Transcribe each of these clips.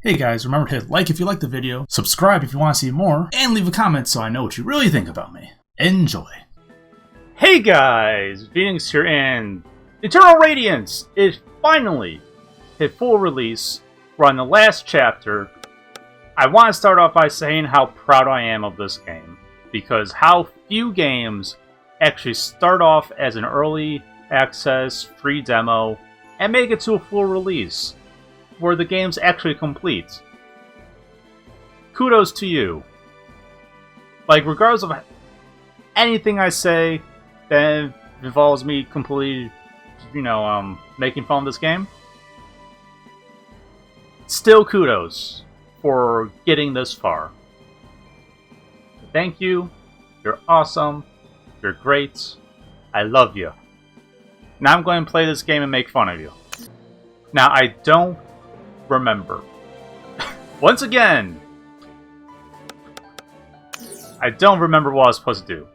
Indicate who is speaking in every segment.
Speaker 1: Hey guys, remember to hit like if you liked the video, subscribe if you want to see more, and leave a comment so I know what you really think about me. Enjoy!
Speaker 2: Hey guys, Venixk here, and Eternal Radiance is finally hit full release. We're on the last chapter. I want to start off by saying how proud I am of this game, because how few games actually start off as an early access free demo and make it to a full release, where the game's actually complete. Kudos to you. Like, regardless of anything I say that involves me completely, making fun of this game, still kudos for getting this far. Thank you. You're awesome. You're great. I love you. Now I'm going to play this game and make fun of you. Now, I don't remember. Once again, I don't remember what I was supposed to do.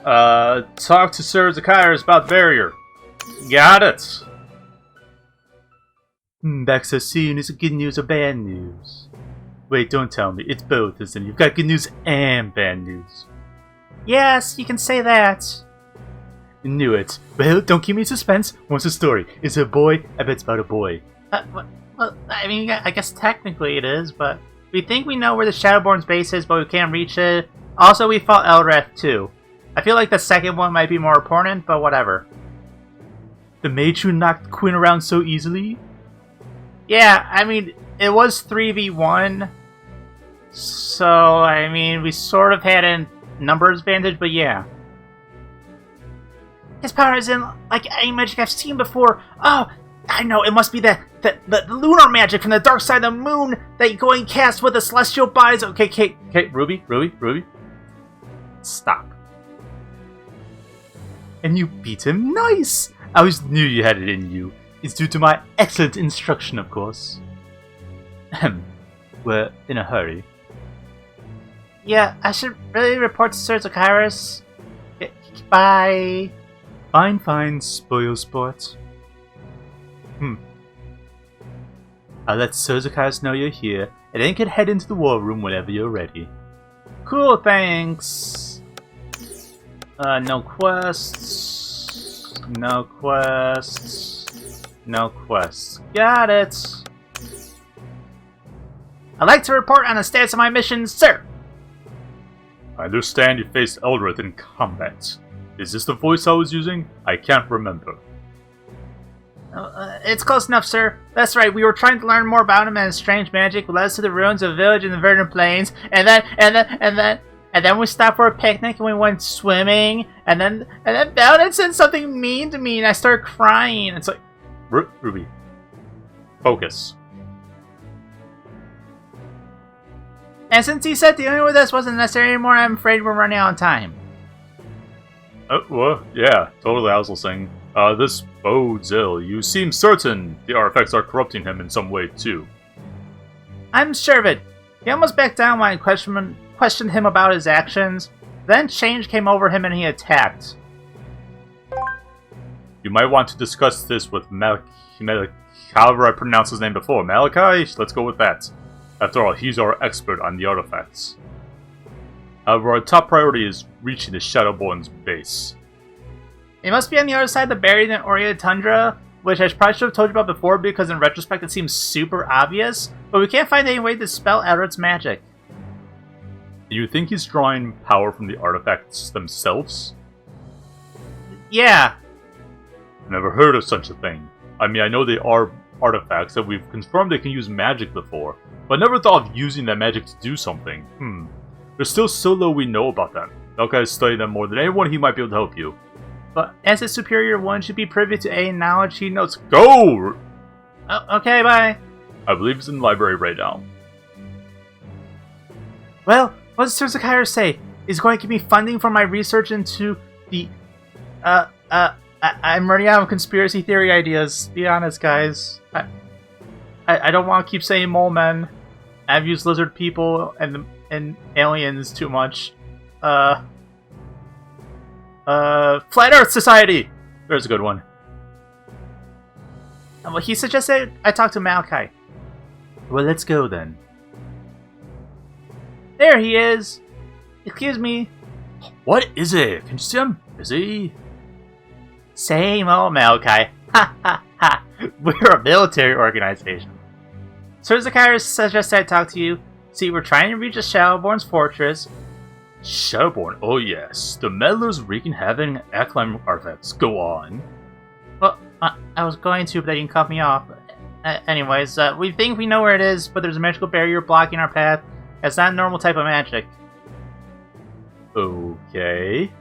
Speaker 2: Talk to Sir Zacchaeus about the barrier. Got it. Back so soon. Is it good news or bad news? Wait, don't tell me. It's both, isn't it? You've got good news and bad news. Yes, you can say that. Knew it. Well, don't keep me in suspense. What's the story? Is it a boy? I bet it's about a boy.
Speaker 3: Well, I mean, I guess technically it is, but we think we know where the Shadowborn's base is, but we can't reach it. Also, we fought Eldrath too. I feel like the second one might be more important, but whatever.
Speaker 2: The mage who knocked Quinn around so easily?
Speaker 3: Yeah, I mean, it was 3v1, so, I mean, we sort of had a numbers advantage, but yeah. His power isn't like any magic I've seen before. Oh, I know, it must be the lunar magic from the dark side of the moon that you go and cast with the celestial bodies. Okay,
Speaker 2: Ruby. Stop. And you beat him? Nice! I always knew you had it in you. It's due to my excellent instruction, of course. We're in a hurry.
Speaker 3: Yeah, I should really report to Sir Zacchaeus. Bye.
Speaker 2: Fine, spoil sport. I'll let Sir Zacchaeus know you're here, and then you can head into the war room whenever you're ready.
Speaker 3: Cool, thanks. No quests. No quests. Got it. I'd like to report on the status of my mission, sir.
Speaker 2: I understand you faced Eldred in combat. Is this the voice I was using? I can't remember.
Speaker 3: It's close enough, sir. That's right, we were trying to learn more about him and his strange magic led us to the ruins of a village in the Verdant Plains, and then we stopped for a picnic and we went swimming, and then Paladin said something mean to me and I started crying. It's like...
Speaker 2: Ruby. Focus.
Speaker 3: And since he said dealing with us wasn't necessary anymore, I'm afraid we're running out of time.
Speaker 2: Well, yeah, totally, I was listening. This bodes ill. You seem certain the artifacts are corrupting him in some way, too.
Speaker 3: I'm sure of it. He almost backed down when I questioned him about his actions. Then change came over him and he attacked.
Speaker 2: You might want to discuss this with however I pronounced his name before. Malachi? Let's go with that. After all, he's our expert on the artifacts. However, our top priority is reaching the Shadowborn's base.
Speaker 3: It must be on the other side of the buried in Oria Tundra, which I probably should have told you about before because in retrospect it seems super obvious, but we can't find any way to dispel Eldred's magic.
Speaker 2: Do you think he's drawing power from the artifacts themselves?
Speaker 3: Yeah.
Speaker 2: Never heard of such a thing. I mean, I know they are artifacts that we've confirmed they can use magic before, but never thought of using that magic to do something. There's still so little we know about them. Malachi has studied them more than anyone. He might be able to help you.
Speaker 3: But as a superior one should be privy to any knowledge he knows.
Speaker 2: Go!
Speaker 3: Oh, okay, bye.
Speaker 2: I believe he's in the library right now.
Speaker 3: Well, what does Sir Zacchaeus say? He's going to give me funding for my research into the... I'm running out of conspiracy theory ideas. Be honest, guys. I don't want to keep saying mole men. I've used lizard people and aliens too much. Flat Earth Society! There's a good one. Well, he suggested I talk to Malachi.
Speaker 2: Well, let's go then.
Speaker 3: There he is! Excuse me.
Speaker 2: What is it? Can you see I'm busy?
Speaker 3: Same old Malachi. Ha ha ha. We're a military organization. Sir Zacchaeus suggested I talk to you. See, we're trying to reach the Shadowborn's fortress.
Speaker 2: Shadowborn? Oh yes. The meddlers wreaking havoc and Acclaim artifacts. Go on.
Speaker 3: Well, I was going to, but they didn't cut me off. Anyways, we think we know where it is, but there's a magical barrier blocking our path. It's not a normal type of magic.
Speaker 2: Okay.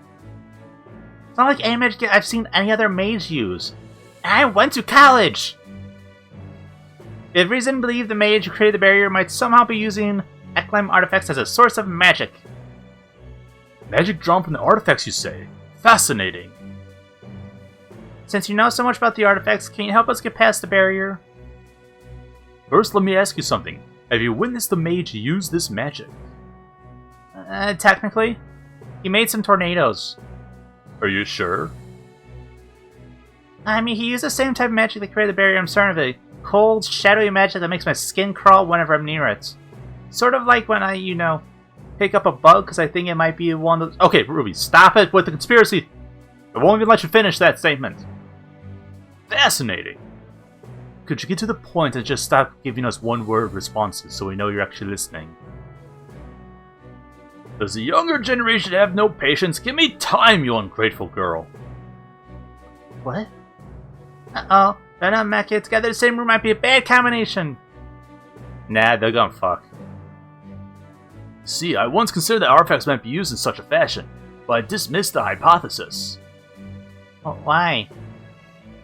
Speaker 3: It's not like any magic I've seen any other mage use. And I went to college! We have reason to believe the mage who created the barrier might somehow be using Acclaim artifacts as a source of magic.
Speaker 2: Magic drawn from the artifacts, you say? Fascinating.
Speaker 3: Since you know so much about the artifacts, can you help us get past the barrier?
Speaker 2: First, let me ask you something. Have you witnessed the mage use this magic?
Speaker 3: Technically. He made some tornadoes.
Speaker 2: Are you sure?
Speaker 3: I mean, he used the same type of magic that created the barrier. I'm certain of it. Cold, shadowy magic that makes my skin crawl whenever I'm near it. Sort of like when I, pick up a bug because I think it might be one of those... Okay, Ruby, stop it with the conspiracy! I won't even let you finish that statement. Fascinating. Could you get to the point and just stop giving us one-word responses so we know you're actually listening? Does the younger generation have no patience? Give me time, you ungrateful girl. What? Uh-oh. Venom and Matt get together in the same room might be a bad combination.
Speaker 2: Nah, they're gonna fuck. See, I once considered that artifacts might be used in such a fashion, but I dismissed the hypothesis.
Speaker 3: Well, why?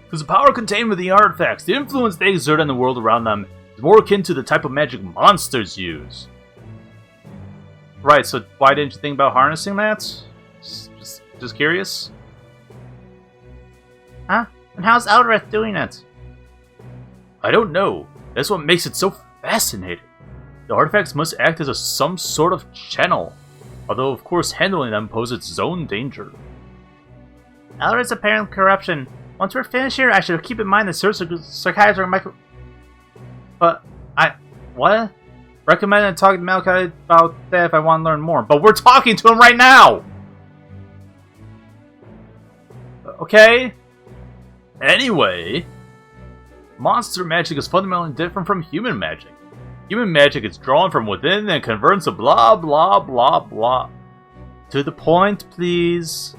Speaker 2: Because the power contained within the artifacts, the influence they exert on the world around them, is more akin to the type of magic monsters use. Right, so why didn't you think about harnessing that? Just curious?
Speaker 3: Huh? And how's Eldrith doing it?
Speaker 2: I don't know. That's what makes it so fascinating. The artifacts must act as some sort of channel, although of course handling them poses its own danger.
Speaker 3: Eldrith's apparent corruption. Once we're finished here, I should keep in mind that psychiatrist Michael... But, what? Recommend talking to Malachi about that if I want to learn more. But we're talking to him right now! Okay?
Speaker 2: Anyway, monster magic is fundamentally different from human magic. Human magic is drawn from within and converts to blah blah blah blah. To the point, please.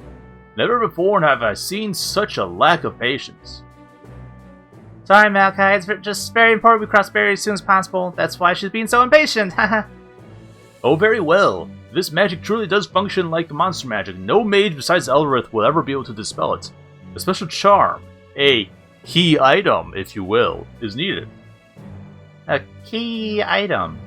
Speaker 2: Never before have I seen such a lack of patience.
Speaker 3: Sorry, Malachi. It's just very important we cross barriers as soon as possible. That's why she's being so impatient. Haha.
Speaker 2: Oh, very well. If this magic truly does function like the monster magic, no mage besides Eldrith will ever be able to dispel it. A special charm, a key item, if you will, is needed.
Speaker 3: A key item?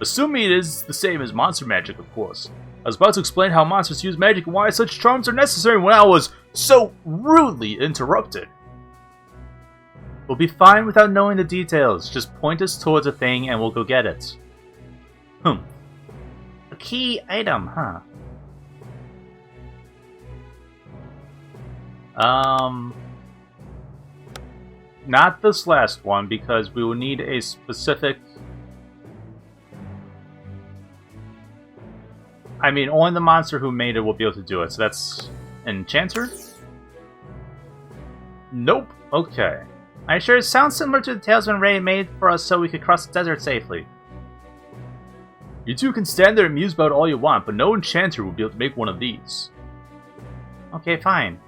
Speaker 2: Assuming it is the same as monster magic, of course. I was about to explain how monsters use magic and why such charms are necessary when I was so rudely interrupted. We'll be fine without knowing the details. Just point us towards a thing and we'll go get it. A
Speaker 3: key item, huh?
Speaker 2: Not this last one, because we will need a specific... I mean, only the monster who made it will be able to do it, so that's... Enchanter? Nope. Okay.
Speaker 3: I sure it sounds similar to the talisman Ray made for us so we could cross the desert safely.
Speaker 2: You two can stand there and muse about all you want, but no enchanter will be able to make one of these.
Speaker 3: Okay, fine.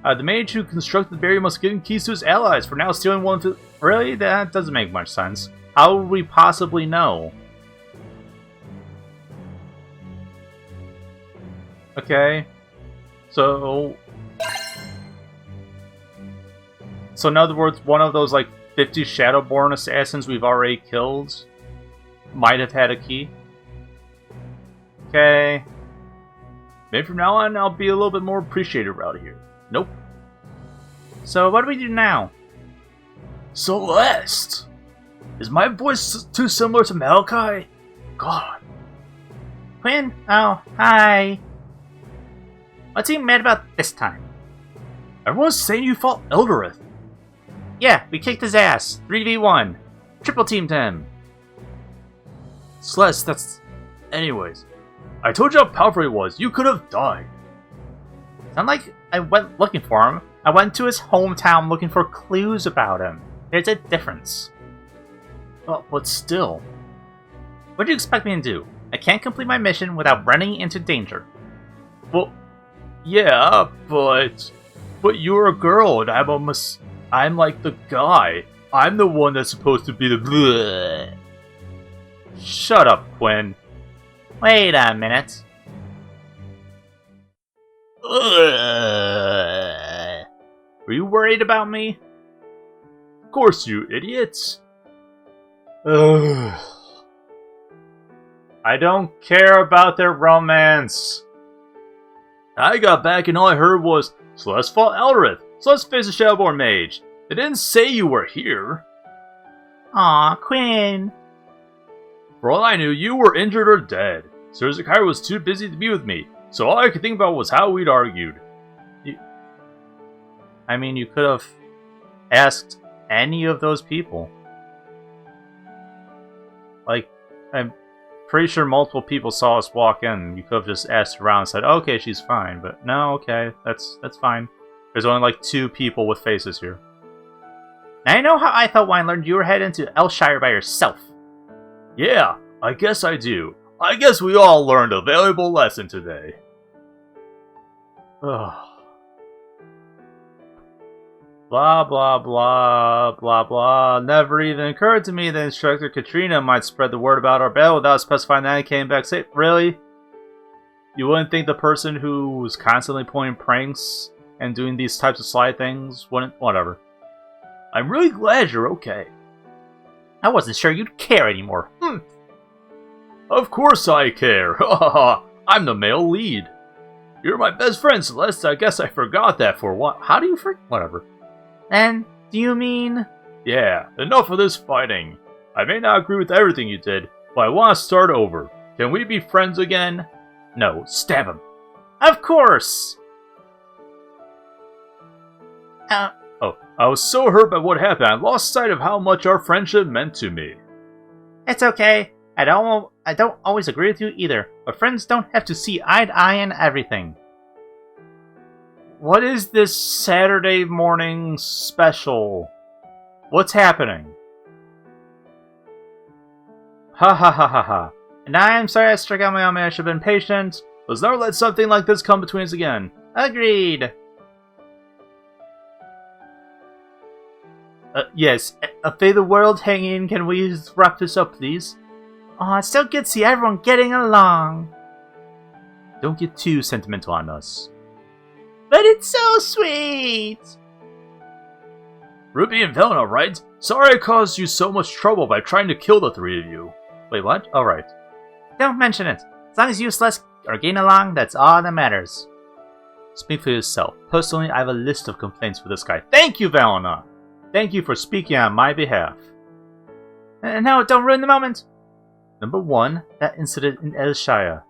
Speaker 2: The mage who constructed the barrier must give keys to his allies. For now, stealing one to... Really? That doesn't make much sense. How would we possibly know? Okay. So in other words, one of those, 50 Shadowborn assassins we've already killed might have had a key. Okay. Maybe from now on, I'll be a little bit more appreciative around here. Nope.
Speaker 3: So what do we do now?
Speaker 2: Celeste! Is my voice too similar to Malachi? God.
Speaker 3: Quinn? Oh, hi. What's he mad about this time?
Speaker 2: Everyone's saying you fought Eldrith.
Speaker 3: Yeah, we kicked his ass. 3v1. Triple teamed him.
Speaker 2: Celeste, that's... Anyways, I told you how powerful he was. You could have died.
Speaker 3: It's not like I went looking for him. I went to his hometown looking for clues about him. There's a difference.
Speaker 2: Well, but still.
Speaker 3: What do you expect me to do? I can't complete my mission without running into danger.
Speaker 2: Well, yeah, but you're a girl, and I'm like the guy. I'm the one that's supposed to be the bleh. Shut up, Quinn.
Speaker 3: Wait a minute.
Speaker 2: Were you worried about me? Of course, you idiots. I don't care about their romance. I got back and all I heard was Celeste fought Elrith. Celeste faced a Shadowborn mage. They didn't say you were here.
Speaker 3: Aw, Quinn.
Speaker 2: For all I knew, you were injured or dead. Sir Zakira was too busy to be with me, so all I could think about was how we'd argued.
Speaker 3: I mean, you could have asked any of those people. Like, I'm pretty sure multiple people saw us walk in. You could have just asked around and said, okay, she's fine. But no, okay, that's fine. There's only like 2 people with faces here. Now I know how I felt when I learned you were headed into Elshire by yourself.
Speaker 2: Yeah, I guess I do. I guess we all learned a valuable lesson today. Ugh. Blah, blah, blah, blah, blah. Never even occurred to me that Instructor Katrina might spread the word about our battle without specifying that I came back safe. Really? You wouldn't think the person who was constantly pulling pranks and doing these types of sly things wouldn't... Whatever. I'm really glad you're okay.
Speaker 3: I wasn't sure you'd care anymore.
Speaker 2: Of course I care. I'm the male lead. You're my best friend, Celeste. I guess I forgot that for what? How do you forget? Whatever.
Speaker 3: And do you mean...
Speaker 2: Yeah, enough of this fighting. I may not agree with everything you did, but I want to start over. Can we be friends again? No, stab him.
Speaker 3: Of course!
Speaker 2: Oh, I was so hurt by what happened, I lost sight of how much our friendship meant to me.
Speaker 3: It's okay. I don't always agree with you either, but friends don't have to see eye to eye on everything.
Speaker 2: What is this Saturday morning special? What's happening? Ha ha ha ha ha.
Speaker 3: And I'm sorry I struck out my own man. I should have been patient.
Speaker 2: Let's never let something like this come between us again.
Speaker 3: Agreed.
Speaker 2: Yes, a fate of the world hanging. Can we wrap this up, please?
Speaker 3: Oh, it's so good to see everyone getting along.
Speaker 2: Don't get too sentimental on us.
Speaker 3: But it's so sweet!
Speaker 2: Ruby and Velna, right? Sorry I caused you so much trouble by trying to kill the 3 of you. Wait, what? Alright.
Speaker 3: Don't mention it. As long as you and Celeste are getting along, that's all that matters.
Speaker 2: Speak for yourself. Personally, I have a list of complaints for this guy. Thank you, Velna! Thank you for speaking on my behalf.
Speaker 3: No, don't ruin the moment.
Speaker 2: Number 1, that incident in Elshire.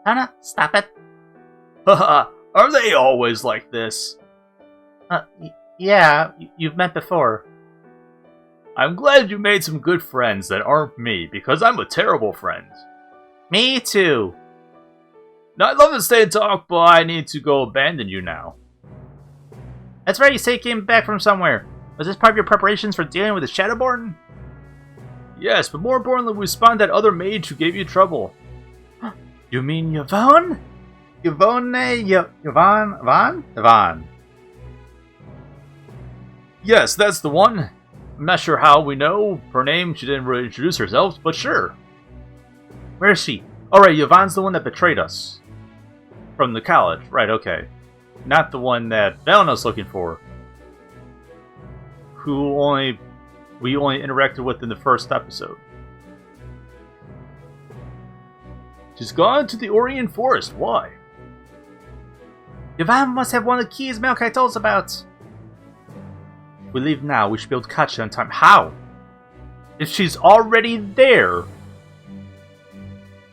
Speaker 3: No, stop it.
Speaker 2: Haha, are they always like this?
Speaker 3: Yeah, you've met before.
Speaker 2: I'm glad you made some good friends that aren't me, because I'm a terrible friend.
Speaker 3: Me too.
Speaker 2: Now, I'd love to stay and talk, but I need to go abandon you now.
Speaker 3: That's right, you say you came back from somewhere. Was this part of your preparations for dealing with the Shadowborn?
Speaker 2: Yes, but more importantly, we spawned that other mage who gave you trouble.
Speaker 3: You mean Yvonne? Yvonne?
Speaker 2: Yes, that's the one. I'm not sure how we know her name. She didn't really introduce herself, but sure.
Speaker 3: Where is she?
Speaker 2: Alright, Yvonne's the one that betrayed us. From the college. Right, okay. Not the one that Velna's looking for. Who we only interacted with in the first episode. She's gone to the Orient Forest. Why?
Speaker 3: Yvonne must have one of the keys Malachi told us about.
Speaker 2: If we leave now, we should be able to catch her in time. How? If she's already there,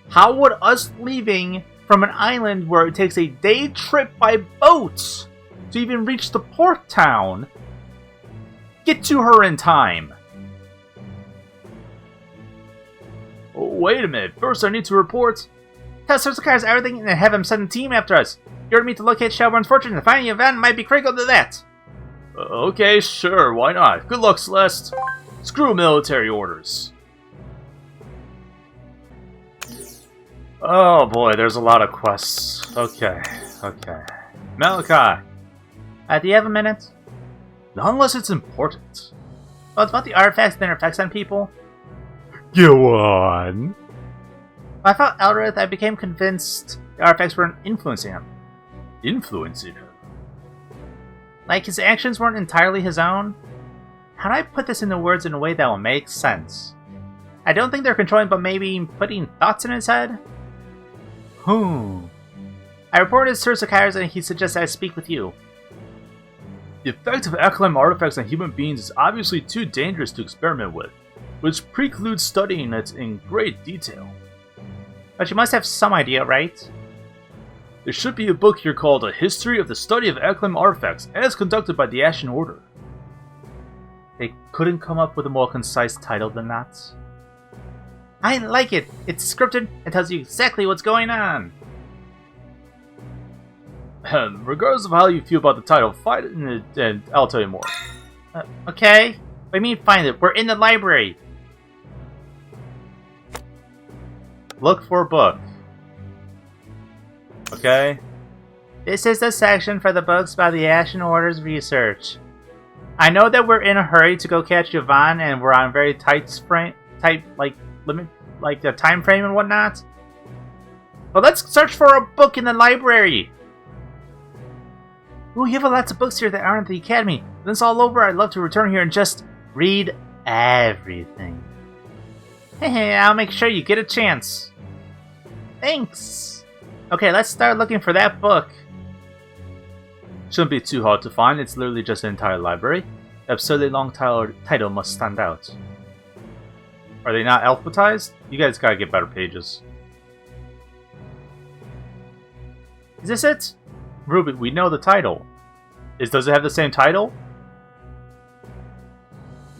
Speaker 3: how would us leaving from an island where it takes a day trip by boat to even reach the port town
Speaker 2: get to her in time. Oh, wait a minute. First, I need to report.
Speaker 3: Tell Sursakai's everything and have him send a team after us. You ordered me to locate Shelbourne's fortune, and finding the event might be critical to that.
Speaker 2: Okay, sure, why not? Good luck, Celeste. Screw military orders. Oh boy, there's a lot of quests. Okay. Malachi.
Speaker 3: Do you have a minute?
Speaker 2: Not unless it's important.
Speaker 3: Well, it's about the artifacts and their effects on people.
Speaker 2: Go on.
Speaker 3: When I fought Eldrith, I became convinced the artifacts weren't influencing him.
Speaker 2: Influencing him?
Speaker 3: Like, his actions weren't entirely his own? How do I put this into words in a way that will make sense? I don't think they're controlling, but maybe putting thoughts in his head? I reported Sir Sakai's and he suggested I speak with you.
Speaker 2: The effect of Eklam artifacts on human beings is obviously too dangerous to experiment with, which precludes studying it in great detail.
Speaker 3: But you must have some idea, right?
Speaker 2: There should be a book here called A History of the Study of Eklam Artifacts, as conducted by the Ashen Order.
Speaker 3: They couldn't come up with a more concise title than that. I like it! It's scripted and tells you exactly what's going on!
Speaker 2: Regardless of how you feel about the title, find it and I'll tell you more.
Speaker 3: Okay? What do you mean find it? We're in the library!
Speaker 2: Look for a book. Okay?
Speaker 3: This is the section for the books by the Ashen Order's research. I know that we're in a hurry to go catch Yvonne and we're on a very tight time frame and whatnot. But let's search for a book in the library! Ooh, you have lots of books here that aren't at the Academy. When it's all over, I'd love to return here and just read everything. Hey, I'll make sure you get a chance. Thanks! Okay, let's start looking for that book.
Speaker 2: Shouldn't be too hard to find, it's literally just an entire library. The absurdly long title must stand out. Are they not alphabetized? You guys gotta get better pages.
Speaker 3: Is this it?
Speaker 2: Ruby, we know the title. Does it have the same title?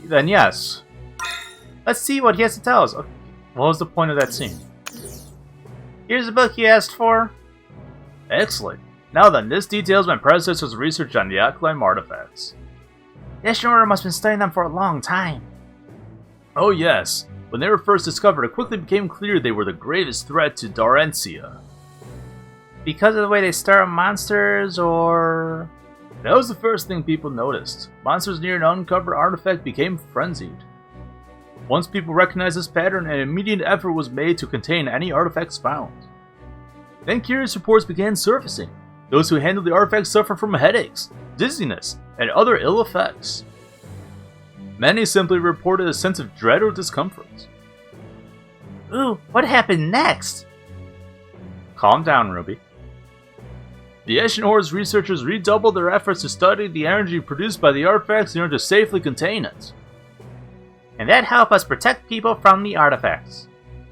Speaker 2: Then yes.
Speaker 3: Let's see what he has to tell us.
Speaker 2: What was the point of that scene?
Speaker 3: Here's the book you asked for.
Speaker 2: Excellent. Now then, this details my predecessor's research on the Aklim artifacts.
Speaker 3: The Ashen Order must have been studying them for a long time.
Speaker 2: Oh yes. When they were first discovered, it quickly became clear they were the gravest threat to Darencia.
Speaker 3: Because of the way they start monsters, or...
Speaker 2: That was the first thing people noticed. Monsters near an uncovered artifact became frenzied. Once people recognized this pattern, an immediate effort was made to contain any artifacts found. Then curious reports began surfacing. Those who handled the artifacts suffered from headaches, dizziness, and other ill effects. Many simply reported a sense of dread or discomfort.
Speaker 3: Ooh, what happened next?
Speaker 2: Calm down, Ruby. The Ashen Order's researchers redoubled their efforts to study the energy produced by the artifacts in order to safely contain it.
Speaker 3: And that helped us protect people from the artifacts.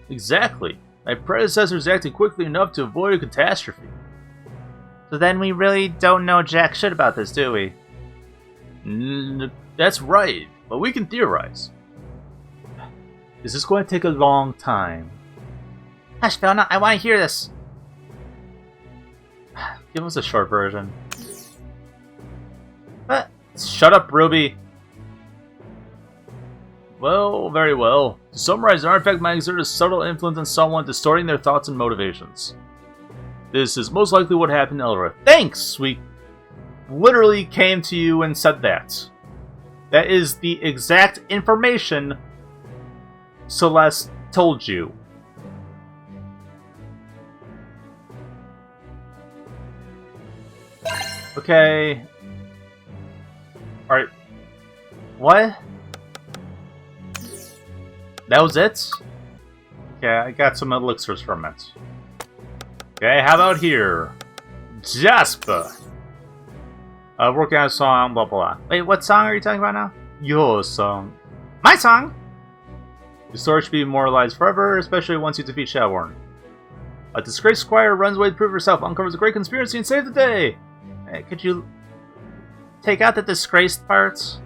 Speaker 2: Exactly. My predecessors acted quickly enough to avoid a catastrophe.
Speaker 3: So then we really don't know jack shit about this, do we?
Speaker 2: That's right, but we can theorize. This is going to take a long time.
Speaker 3: Hush, Velna, I want to hear this.
Speaker 2: Give us a short version.
Speaker 3: What?
Speaker 2: Shut up, Ruby! Well, very well. To summarize, an artifact might exert a subtle influence on someone, distorting their thoughts and motivations. This is most likely what happened to Elra. Thanks! We literally came to you and said that. That is the exact information Celeste told you. Okay. Alright. What? That was it? Okay, I got some elixirs from it. Okay, how about here? Jasper! Working on a song, blah blah blah.
Speaker 3: Wait, what song are you talking about now?
Speaker 2: Your song.
Speaker 3: My song?
Speaker 2: Your story should be immortalized forever, especially once you defeat Shadowborn. A disgraced squire runs away to prove herself, uncovers a great conspiracy, and saves the day!
Speaker 3: Hey, could you take out the disgraced parts?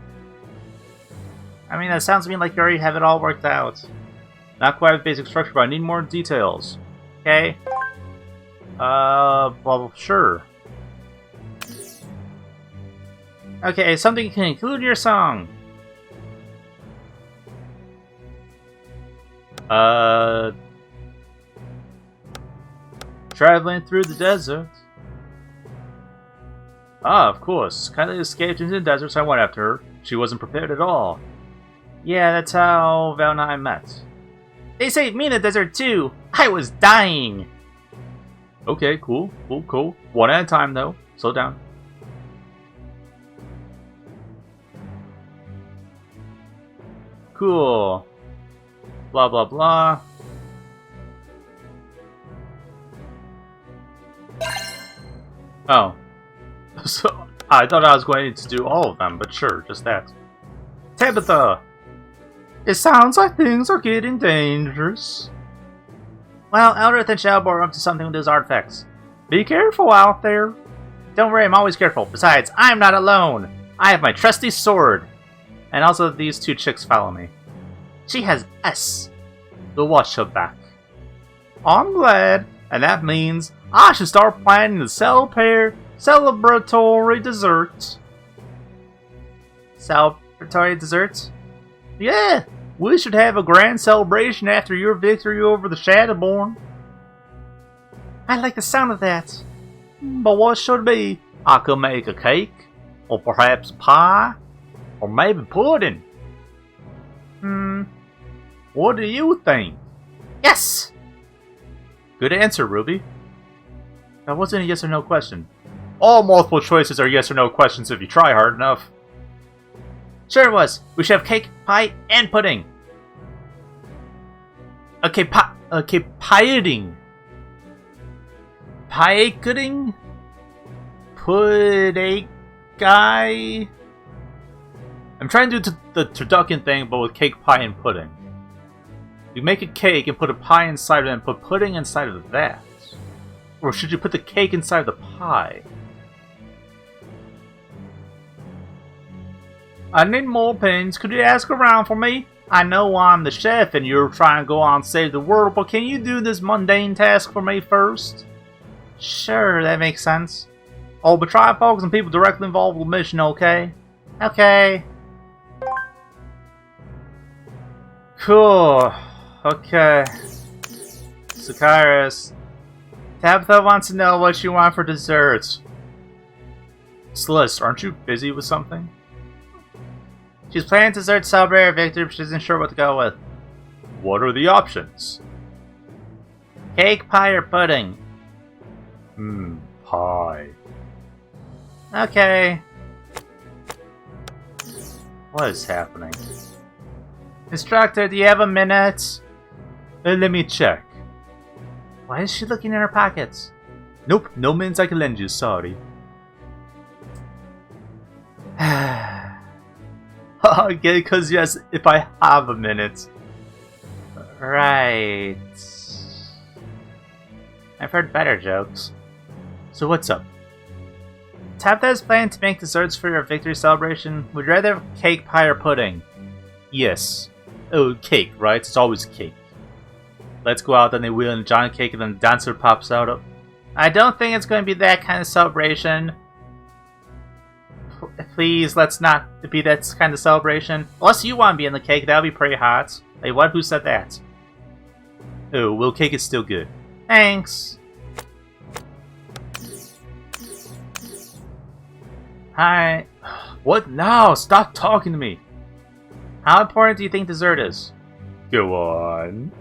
Speaker 2: I mean, that sounds to me like you already have it all worked out. Not quite with basic structure, but I need more details.
Speaker 3: Okay.
Speaker 2: Well, sure.
Speaker 3: Okay, something you can include in your song.
Speaker 2: Traveling through the desert. Ah, of course. Kylie escaped into the desert, so I went after her. She wasn't prepared at all. Yeah, that's how Val and I met.
Speaker 3: They saved me in the desert too. I was dying.
Speaker 2: Okay, cool. One at a time, though. Slow down. Cool. Blah, blah, blah. Oh. So, I thought I was going to do all of them, but sure, just that. Tabitha! It sounds like things are getting dangerous.
Speaker 3: Well, Eldrith and Shellbor are up to something with those artifacts.
Speaker 2: Be careful out there.
Speaker 3: Don't worry, I'm always careful. Besides, I'm not alone. I have my trusty sword.
Speaker 2: And also, these two chicks follow me.
Speaker 3: She has S.
Speaker 2: We'll watch her back. I'm glad, and that means I should start planning the celebratory dessert.
Speaker 3: Celebratory desserts?
Speaker 2: Yeah, we should have a grand celebration after your victory over the Shadowborn.
Speaker 3: I like the sound of that.
Speaker 2: But what should it be? I could make a cake, or perhaps pie, or maybe pudding. What do you think?
Speaker 3: Yes!
Speaker 2: Good answer, Ruby. That wasn't a yes or no question. All multiple choices are yes or no questions if you try hard enough.
Speaker 3: Sure it was. We should have cake, pie, and pudding.
Speaker 2: Okay, pieting. Pie-pudding? Pudding guy? I'm trying to do the turducken thing, but with cake, pie, and pudding. You make a cake and put a pie inside of it and put pudding inside of that. Or should you put the cake inside of the pie? I need more pins. Could you ask around for me? I know I'm the chef and you're trying to go on and save the world, but can you do this mundane task for me first?
Speaker 3: Sure, that makes sense.
Speaker 2: Oh, but try focusing on people directly involved with the mission, okay?
Speaker 3: Okay.
Speaker 2: Cool. Okay. Sakaris.
Speaker 3: Tabitha wants to know what you want for dessert.
Speaker 2: Celeste, aren't you busy with something?
Speaker 3: She's planning dessert to celebrate her victory, but she isn't sure what to go with.
Speaker 2: What are the options?
Speaker 3: Cake, pie, or pudding?
Speaker 2: Pie.
Speaker 3: Okay.
Speaker 2: What is happening?
Speaker 3: Instructor, do you have a minute?
Speaker 2: Let me check.
Speaker 3: Why is she looking in her pockets?
Speaker 2: Nope, no minutes I can lend you, sorry. Okay, because yes, if I have a minute.
Speaker 3: Right. I've heard better jokes.
Speaker 2: So what's up?
Speaker 3: Tabitha is planning to make desserts for your victory celebration. Would you rather have cake, pie, or pudding?
Speaker 2: Yes. Oh, cake, right? It's always cake. Let's go out on the wheel and giant cake and then the dancer pops out.
Speaker 3: I don't think it's going to be that kind of celebration. Please, let's not be that kind of celebration. Unless you want to be in the cake, that would be pretty hot. Wait, what? Who said that?
Speaker 2: Oh, well, cake is still good.
Speaker 3: Thanks. Hi.
Speaker 2: What now? Stop talking to me.
Speaker 3: How important do you think dessert is?
Speaker 2: Go on.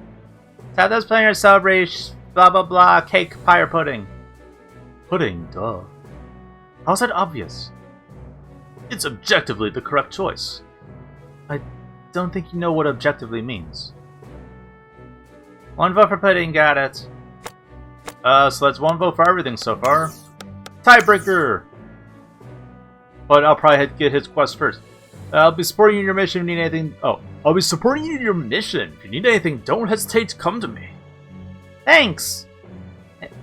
Speaker 3: Tabitha's planning her celebration, blah blah blah, cake, pie, or pudding.
Speaker 2: Pudding, duh. How's that obvious? It's objectively the correct choice. I don't think you know what objectively means.
Speaker 3: One vote for pudding, got it.
Speaker 2: So that's one vote for everything so far. Tiebreaker! But I'll probably get his quest first. I'll be supporting you in your mission if you need anything. Oh, I'll be supporting you in your mission. If you need anything, don't hesitate to come to me.
Speaker 3: Thanks!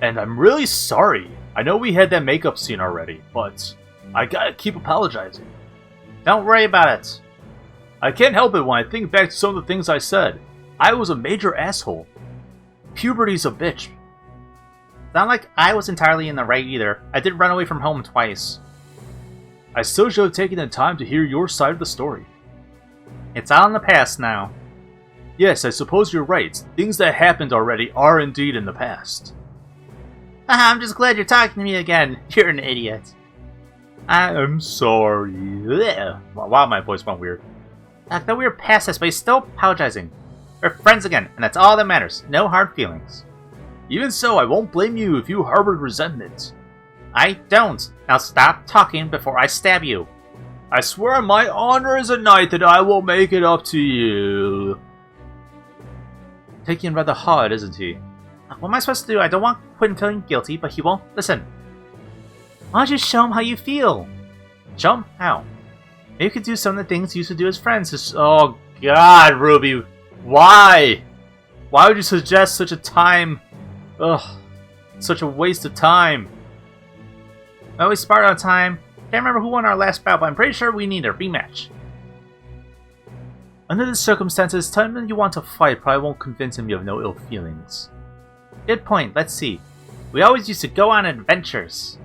Speaker 2: And I'm really sorry. I know we had that makeup scene already, but I gotta keep apologizing.
Speaker 3: Don't worry about it.
Speaker 2: I can't help it when I think back to some of the things I said. I was a major asshole. Puberty's a bitch.
Speaker 3: Not like I was entirely in the right either. I did run away from home twice.
Speaker 2: I still should have taken the time to hear your side of the story.
Speaker 3: It's all in the past now.
Speaker 2: Yes, I suppose you're right. Things that happened already are indeed in the past.
Speaker 3: I'm just glad you're talking to me again. You're an idiot.
Speaker 2: I'm sorry. Ugh. Wow, my voice went weird.
Speaker 3: I thought we were past this, but he's still apologizing. We're friends again, and that's all that matters. No hard feelings.
Speaker 2: Even so, I won't blame you if you harbored resentment.
Speaker 3: I don't. Now stop talking before I stab you.
Speaker 2: I swear on my honor as a knight that I will make it up to you. Taking rather hard, isn't he?
Speaker 3: What am I supposed to do? I don't want Quinn feeling guilty, but he won't listen. Why don't you show him how you feel? Show him how. Maybe you could do some of the things you used to do as friends. Just,
Speaker 2: oh God, Ruby, why? Why would you suggest such a time? Ugh, such a waste of time.
Speaker 3: I always sparred on time. Can't remember who won our last battle, but I'm pretty sure we need a rematch.
Speaker 2: Under the circumstances, telling him you want to fight probably won't convince him you have no ill feelings.
Speaker 3: Good point. Let's see. We always used to go on adventures.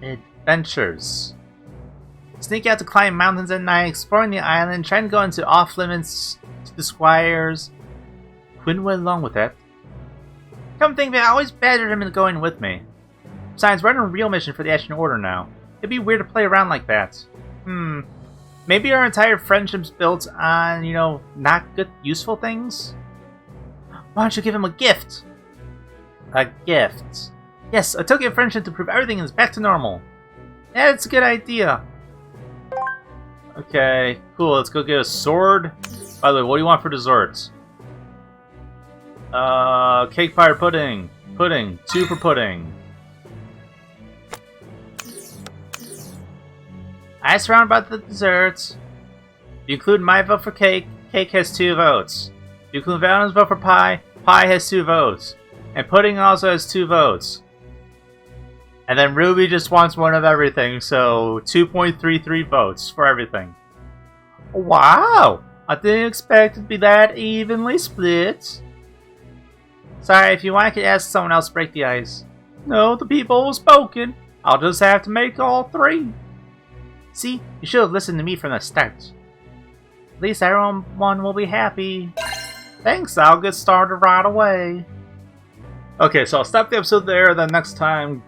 Speaker 2: Adventures.
Speaker 3: Sneak out to climb mountains at night, exploring the island, trying to go into off-limits to the squires.
Speaker 2: Quinn went along with that.
Speaker 3: Come think of it, I always badgered him into going with me. Besides, we're on a real mission for the Ashen Order now. It'd be weird to play around like that. Maybe our entire friendship's built on, not good, useful things? Why don't you give him a gift? A gift. Yes, a token of friendship to prove everything is back to normal. Yeah, that's a good idea.
Speaker 2: Okay, cool, let's go get a sword. By the way, what do you want for desserts? Cake pie or pudding? Pudding. 2 for pudding.
Speaker 3: I asked around about the desserts. If you include my vote for cake, cake has 2 votes. If you include Valentine's vote for pie, pie has 2 votes. And pudding also has 2 votes. And then Ruby just wants one of everything, so 2.33 votes for everything. Wow! I didn't expect it to be that evenly split. Sorry, if you want, I could ask someone else to break the ice. No, the people have spoken. I'll just have to make all 3. See, you should have listened to me from the start. At least everyone will be happy. Thanks, I'll get started right away.
Speaker 2: Okay, so I'll stop the episode there, then next time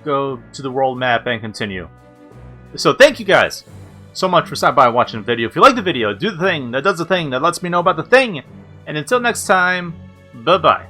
Speaker 2: go to the world map and continue. So thank you guys so much for stopping by and watching the video. If you like the video, do the thing that does the thing that lets me know about the thing. And until next time, bye-bye.